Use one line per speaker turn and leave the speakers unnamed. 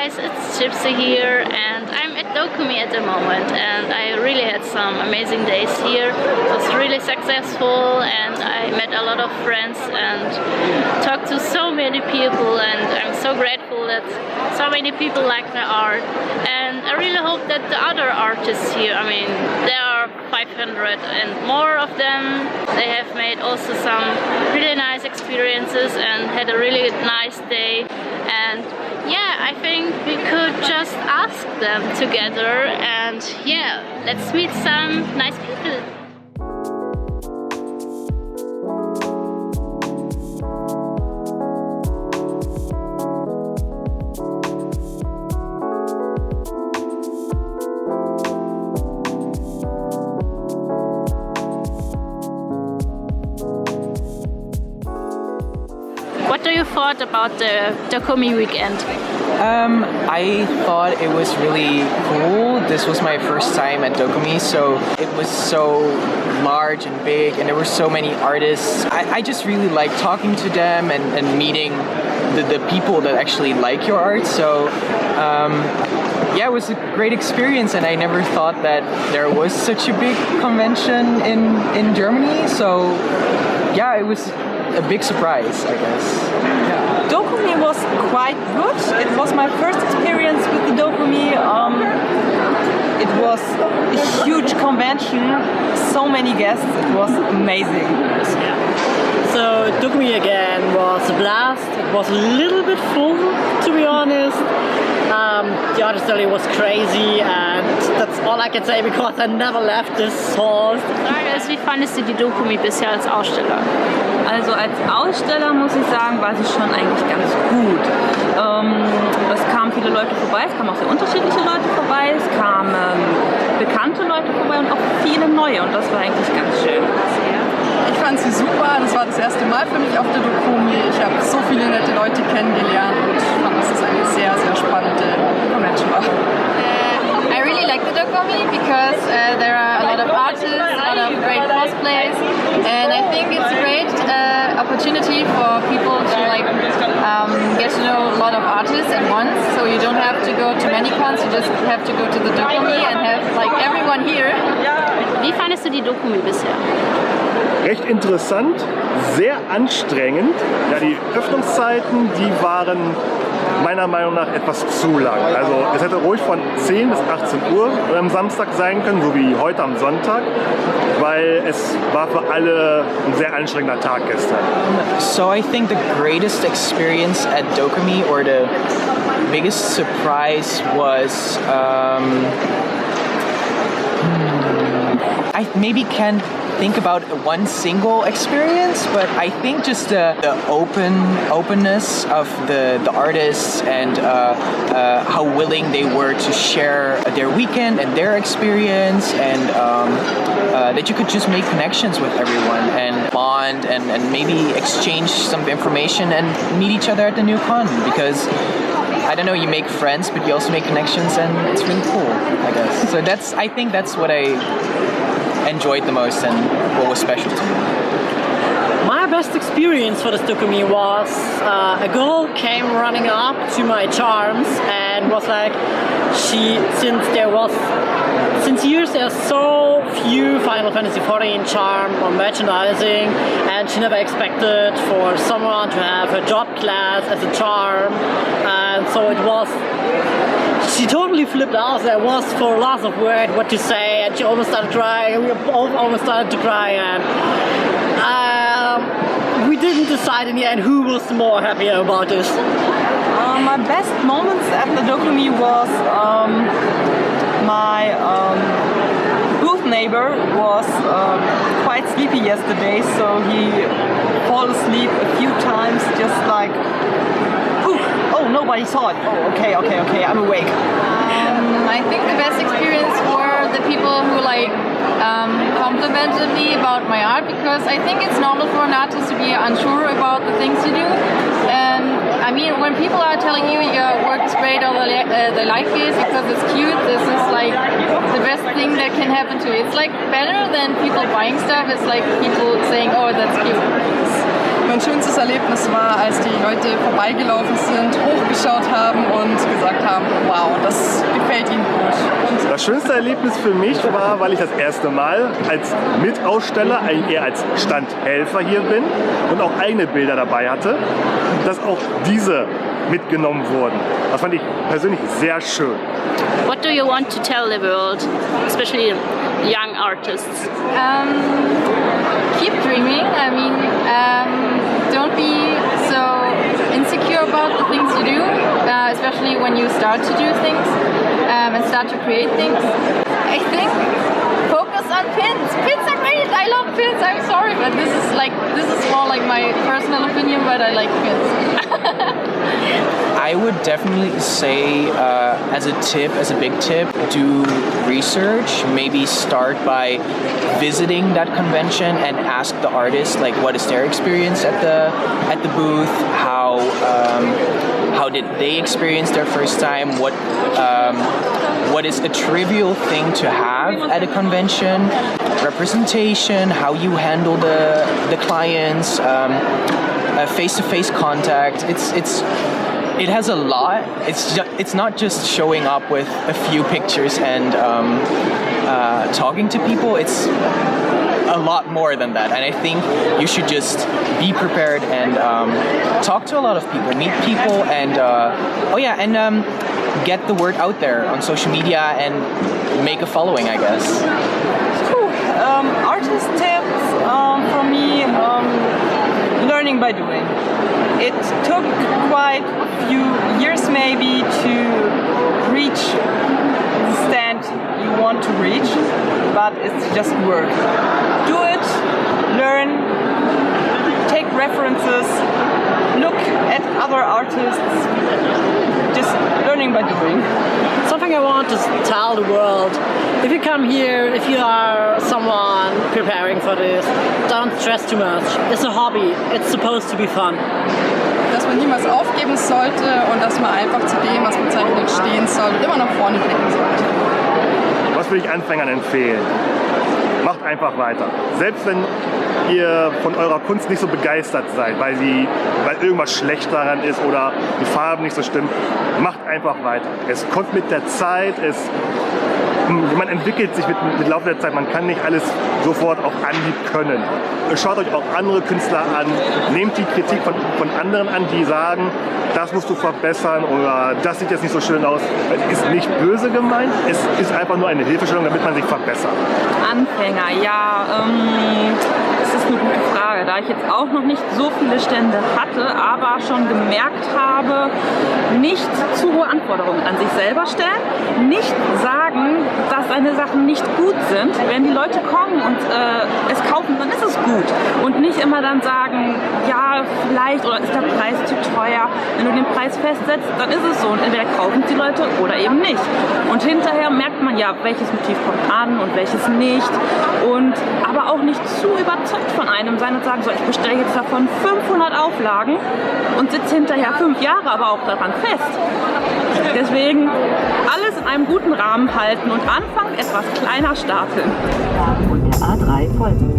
guys, it's Chipsy here and I'm at Dokomi at the moment, and I really had some amazing days here. It was really successful and I met a lot of friends and talked to so many people, and I'm so grateful that so many people like my art, and I really hope that the other artists here, I mean there are 500 and more of them, they have made also some really nice experiences and had a really nice day. And yeah, I think we could just ask them together, and yeah, let's meet some nice people. What do you thought about the Dokomi weekend?
I thought it was really cool. This was my first time at Dokomi, so it was so large and big, and there were so many artists. I just really liked talking to them and meeting the people that actually like your art. So yeah, it was a great experience, and I never thought that there was such a big convention in Germany. So yeah, it was a big surprise, I guess. Yeah.
Dokomi was quite good. It was my first experience with the Dokomi. It was a huge convention, so many guests, it was amazing.
So Dokomi again was a blast. It was a little bit full, to be honest. The artist alley was crazy, and that's all I can say because I never left this hall.
Wie fandest du die Dokomi bisher als Aussteller?
Also als Aussteller muss ich sagen, war sie schon eigentlich ganz gut. Es kamen viele Leute vorbei, es kamen auch sehr unterschiedliche Leute vorbei, es kamen bekannte Leute vorbei und auch viele neue, und das war eigentlich ganz schön.
Ich fand sie super, das war das erste Mal für mich auf der Dokomi. Ich habe so viele nette Leute kennengelernt und fand, dass es eine sehr, sehr spannende Convention war.
I really like the Dokomi because there are a lot of artists, a lot of great cosplays, and I think it's a great opportunity for people to get to know a lot of artists at once. So you don't have to go to many cons, you just have to go to the Dokomi and have everyone here.
Wie fandest du die Dokomi bisher?
Recht interessant, sehr anstrengend. Ja, die Öffnungszeiten, die waren meiner Meinung nach etwas zu lang. Also es hätte ruhig von 10 bis 18 Uhr am Samstag sein können, so wie heute am Sonntag, weil es war für alle ein sehr anstrengender Tag gestern.
So I think the greatest experience at Dokomi, or the biggest surprise, was I maybe can't think about one single experience, but I think just the openness of the artists, and how willing they were to share their weekend and their experience, and that you could just make connections with everyone and bond and maybe exchange some information and meet each other at the new con, because I don't know, you make friends but you also make connections, and it's really cool, I guess. So I think that's what I enjoyed the most and what was special to me.
My best experience for this Dokomi was a girl came running up to my charms and was like, since years there's so few Final Fantasy XIV charm or merchandising, and she never expected for someone to have a job class as a charm, and so she totally flipped out. There was for lots of words what to say, and she almost started crying. We both almost started to cry, and we didn't decide in the end who was more happier about this.
My best moments at the Dokomi was my booth neighbor was quite sleepy yesterday, so he fell asleep a few times, just like, oh, nobody saw it. Oh, okay, I'm awake.
I think the best experience were the people who complimented me about my art, because I think it's normal for an artist to be unsure about the things you do. And I mean, when people are telling you your work is great or they like it because it's cute, this is the best thing that can happen to you. It's better than people buying stuff. It's people saying, oh, that's cute.
Mein schönstes Erlebnis war, als die Leute vorbeigelaufen sind, hochgeschaut haben und gesagt gesagt haben, wow, das gefällt ihnen gut. Und
Das schönste Erlebnis für mich war, weil ich das erste Mal als Mitaussteller, eigentlich eher als Standhelfer hier bin und auch eigene Bilder dabei hatte, dass auch diese mitgenommen wurden. Das fand ich persönlich sehr schön.
What do you want to tell the world, especially young artists?
Keep dreaming. I mean, don't be so insecure about the things you do, especially when you start to do things and start to create things. I think focus on pins. Pins are great. I love pins. I'm sorry, but this is more like my personal opinion, but I like pins.
I would definitely say, as a big tip, do research. Maybe start by visiting that convention and ask the artist, like, what is their experience at the booth? How did they experience their first time? What is a trivial thing to have at a convention? Representation, how you handle the clients, face-to-face contact. It has a lot. It's not just showing up with a few pictures and talking to people. It's a lot more than that. And I think you should just be prepared and talk to a lot of people, meet people, and get the word out there on social media and make a following, I guess.
Cool. Artist tips for me, learning by doing. It took quite a few years maybe to reach the stand you want to reach, but it's just work. Do it, learn, take references, look at other artists, just learning by doing.
Something I want to tell the world: if you come here, if you are someone preparing for this, don't stress too much. It's a hobby. It's supposed to be fun.
dass man niemals aufgeben sollte und dass man einfach zu dem, was man zeichnet, stehen soll und immer nach vorne blicken sollte.
Was würde ich Anfängern empfehlen? Macht einfach weiter. Selbst wenn ihr von eurer Kunst nicht so begeistert seid, weil irgendwas schlecht daran ist oder die Farben nicht so stimmen, macht einfach weiter. Es kommt mit der Zeit, man entwickelt sich mit Laufe der Zeit, man kann nicht alles sofort auf Anhieb können. Schaut euch auch andere Künstler an, nehmt die Kritik von anderen an, die sagen, das musst du verbessern oder das sieht jetzt nicht so schön aus. Es ist nicht böse gemeint, es ist einfach nur eine Hilfestellung, damit man sich verbessert.
Anfänger, ja, das ist eine gute Frage, da ich jetzt auch noch nicht so viele Stände hatte, aber schon gemerkt habe, nicht zu hohe Anforderungen an sich selber stellen, nicht sagen, dass seine Sachen nicht gut sind. Wenn die Leute kommen und es kaufen, dann ist es gut. Und nicht immer dann sagen, ja, vielleicht, oder ist der Preis zu teuer. Wenn du den Preis festsetzt, dann ist es so. Und entweder kaufen die Leute oder eben nicht. Und hinterher merkt man ja, welches Motiv kommt an und welches nicht. Und aber auch nicht zu überzeugt von einem sein und sagen, so, ich bestelle jetzt davon 500 Auflagen und sitze hinterher 5 Jahre aber auch daran fest. Deswegen alles in einem guten Rahmen halten und anfangen etwas kleiner stapeln.
Und der A3 folgen.